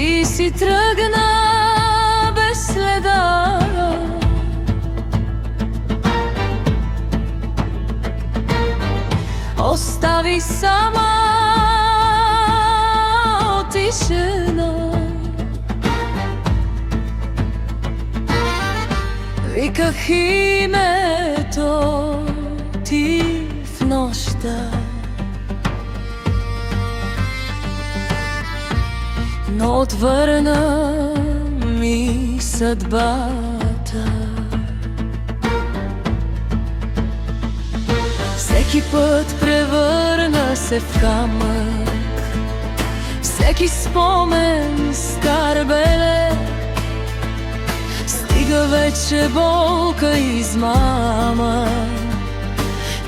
Ти си тръгна без следа, остави сама тишина. Виках името ти в нощта, но отвърна ми съдбата. Всеки път превърна се в камък, всеки спомен стар белег. Стига вече болка и измама,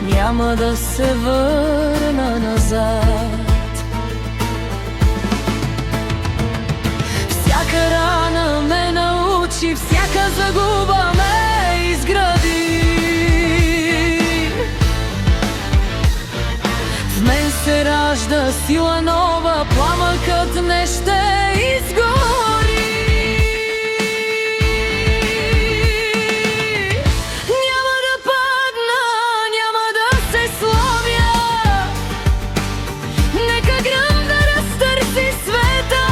няма да се върна назад. Всяка рана ме научи, всяка загуба ме изгради. В мен се ражда сила нова, пламъкът не ще изгори. Няма да падна, няма да се сломя. Нека гръм да разтърси света,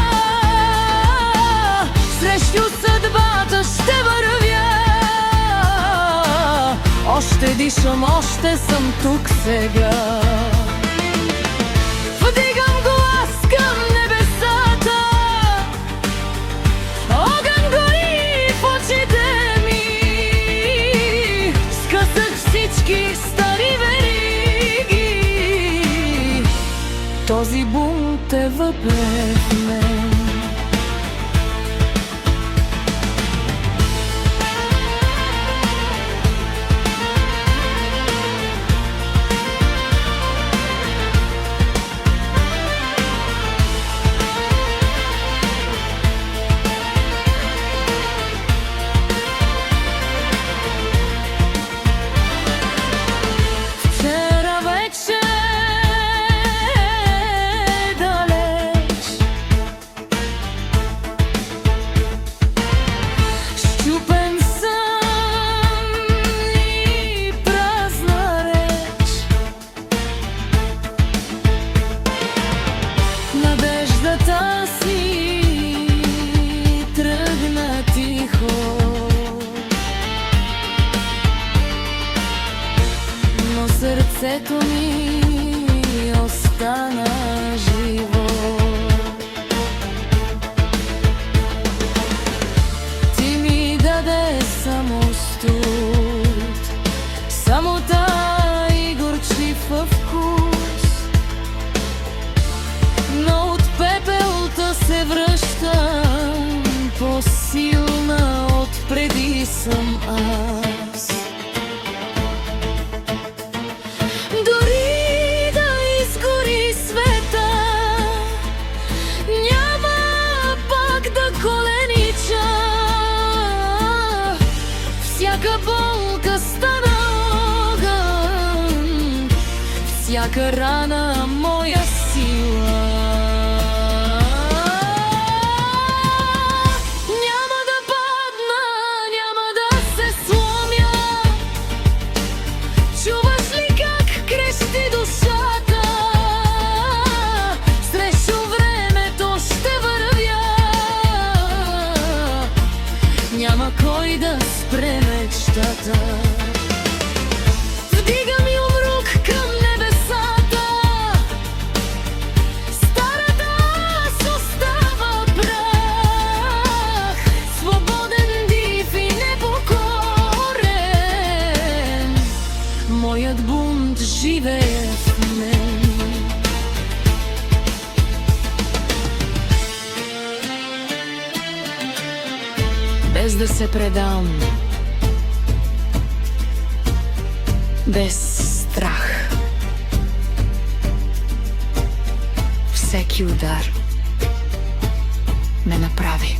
срещу съдбата ще вървя. Още дишам, още съм тук сега. Вдигам глас към небесата, огън гори в очите ми. Скъсах всички стари вериги, този бунт е вътре в мен. Надеждата си тръгна тихо, но сърцето ми остана живо. Ти ми даде само студ, самота и горчив вкус, но от пепелта се връщам, по-силна от преди съм аз. Дори да изгори света, няма пак да коленича. Всяка болка стана огън, всяка рана моя сила. Няма да падна, няма да се сломя. Чуваш ли как крещи душата? Срещу времето ще вървя. Няма кой да спре мечтата. Вдигам юмрук към небесата, старата аз остава прах. Свободен див и непокорен, моят бунт живее в мен. Без да се предам, без страх, всеки удар ме направи.